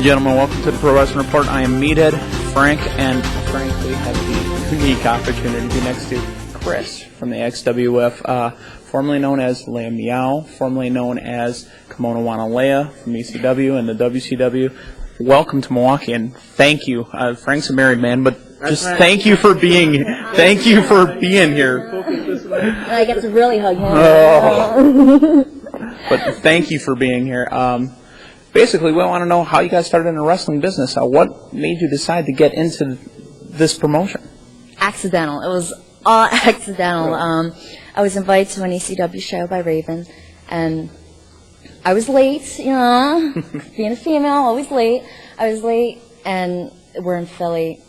Gentlemen, welcome to the Pro Wrestling Report. I am Meathead, Frank, and frankly have the unique opportunity to be next to Chris from the XWF, formerly known as Leia Meow, formerly known as Kimona Wanalaya from ECW and the WCW. Welcome to Milwaukee, and thank you. Frank's a married man, but just thank you for being here. I get to really hug him. Oh. But thank you for being here. Basically, we want to know how you guys started in the wrestling business. What made you decide to get into this promotion? Accidental. It was all accidental. I was invited to an ECW show by Raven, and I was late, you know, being a female, always late. I was late, and we're in Philly.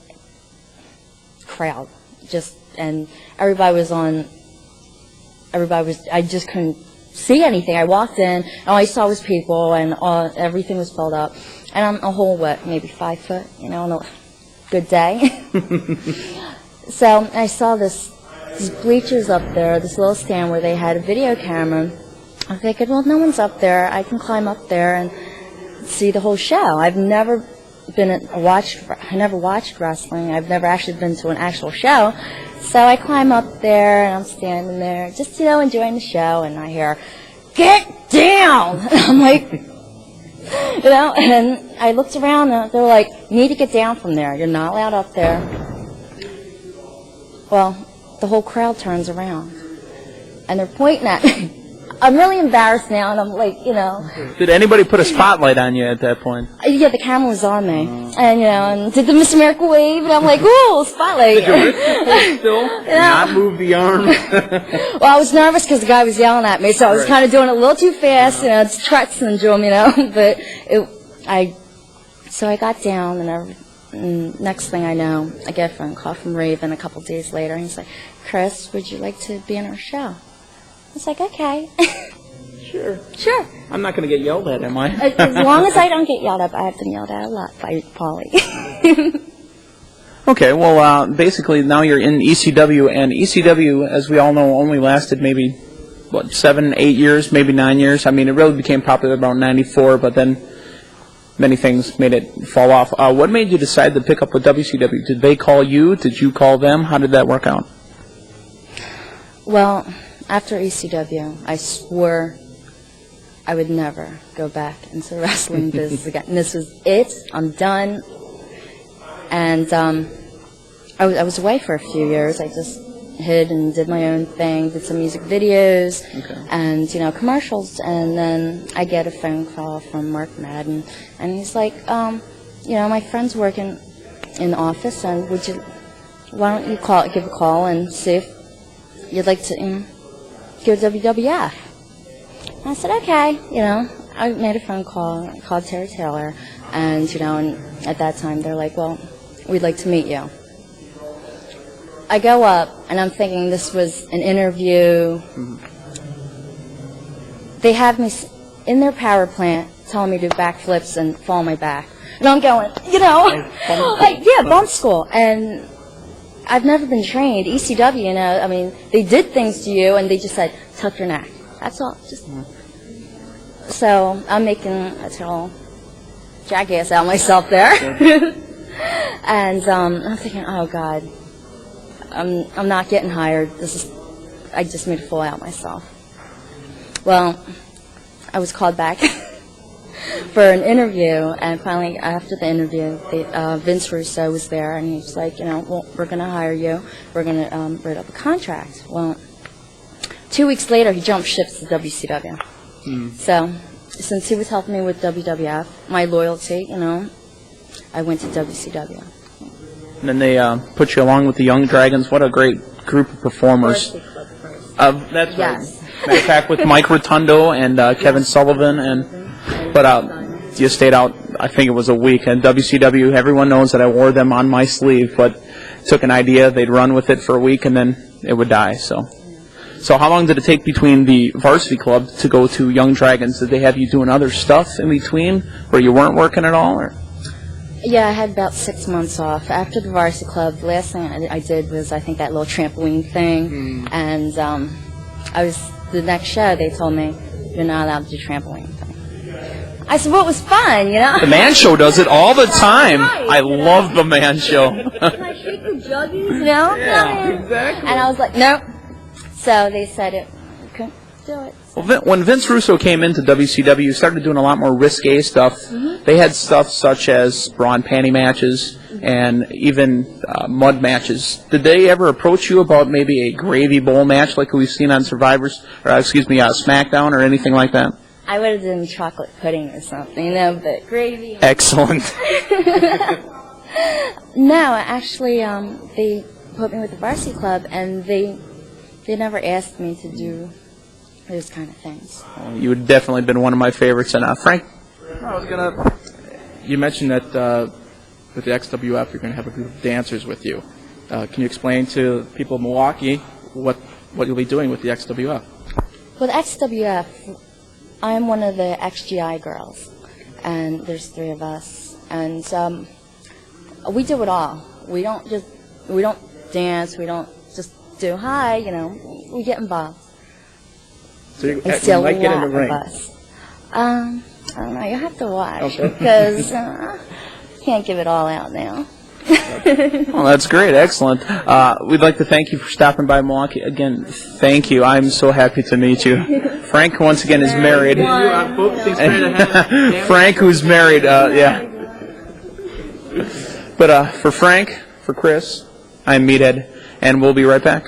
Crowd. And everybody was, I just couldn't see anything. I walked in, and all I saw was people, and everything was filled up. And I'm a whole, maybe 5 foot, you know, on a good day. So I saw these bleachers up there, this little stand where they had a video camera. I figured, well, no one's up there. I can climb up there and see the whole show. I've never I never watched wrestling. I've never actually been to an actual show. So I climb up there, and I'm standing there, just, you know, enjoying the show, and I hear, "Get down!" And I'm like, you know, and I looked around, and they're like, "You need to get down from there. You're not allowed up there." Well, the whole crowd turns around, and they're pointing at me. I'm really embarrassed now, and I'm like, you know. Did anybody put a spotlight on you at that point? Yeah, the camera was on me, and, you know, and did the Miss America wave, and I'm like, ooh, spotlight. Did your wrist still not move the arm? Well, I was nervous because the guy was yelling at me, so I was kind of doing it a little too fast, you know, it's Tourette syndrome, you know, but so I got down, and next thing I know, I get a phone call from Raven a couple days later, and he's like, "Chris, would you like to be in our show?" I was like, okay. Sure. I'm not going to get yelled at, am I? As long as I don't get yelled at, I have been yelled at a lot by Paulie. Okay, well, basically now you're in ECW, and ECW, as we all know, only lasted maybe, 7, 8 years, maybe 9 years. I mean, it really became popular about 94, but then many things made it fall off. What made you decide to pick up with WCW? Did they call you? Did you call them? How did that work out? Well, after ECW, I swore I would never go back into the wrestling business again. And this was it. I'm done. And I was away for a few years. I just hid and did my own thing, did some music videos and, you know, commercials. And then I get a phone call from Mark Madden, and he's like, you know, my friend's working in the office, and why don't you give a call and see if you'd like to go to WWF. And I said, okay, you know. I made a phone call, called Terry Taylor, and, you know, and at that time they're like, well, we'd like to meet you. I go up, and I'm thinking this was an interview. They have me in their power plant telling me to do backflips and fall on my back. And I'm going, you know, bump school. And I've never been trained. ECW, you know, I mean, they did things to you, and they just said, tuck your neck. That's all. So I'm making a total jackass out of myself there. And I'm thinking, oh, God, I'm not getting hired. I just made a fool out of myself. Well, I was called back for an interview, and finally, after the interview, Vince Russo was there, and he was like, you know, well, we're going to hire you. We're going to write up a contract. Well, 2 weeks later, he jumped ships to WCW. So, since he was helping me with WWF, my loyalty, you know, I went to WCW. And then they put you along with the Young Dragons. What a great group of performers. That's right. Yes. Matter of fact, with Mike Rotundo and Kevin Sullivan, but you stayed out, I think it was a week, and WCW, everyone knows that I wore them on my sleeve, but took an idea, they'd run with it for a week, and then it would die, so how long did it take between the varsity club to go to Young Dragons? Did they have you doing other stuff in between where you weren't working at all? Or? Yeah, I had about 6 months off. After the varsity club, the last thing I did was, I think, that little trampoline thing. And the next show, they told me, you're not allowed to do trampoline thing. I said, well, it was fun, you know? The Man Show does it all the time. Right, I love The Man Show. Can I shake your juggies, you know? Yeah, exactly. And I was like, nope. So they said it. We couldn't do it. Well, when Vince Russo came into WCW, he started doing a lot more risque stuff. Mm-hmm. They had stuff such as bra and panty matches and even mud matches. Did they ever approach you about maybe a gravy bowl match like we've seen on SmackDown or anything like that? I would have done chocolate pudding or something, you know, but gravy. Excellent. No, actually, they put me with the varsity club, and they never asked me to do those kind of things. You would definitely been one of my favorites. And Frank? You mentioned that with the XWF, you're going to have a group of dancers with you. Can you explain to people in Milwaukee what you'll be doing with the XWF? With XWF, I'm one of the XGI girls, and there's 3 of us, and we do it all. We don't dance. We don't just do hi. You know, we get involved. So you It's a might get in lot the ring. of us. I don't know. You have to watch because can't give it all out now. Well, that's great. Excellent. We'd like to thank you for stopping by Milwaukee. Again, thank you. I'm so happy to meet you. Frank, once again, is married. Frank, who's married, yeah. But for Frank, for Chris, I'm Meathead, and we'll be right back.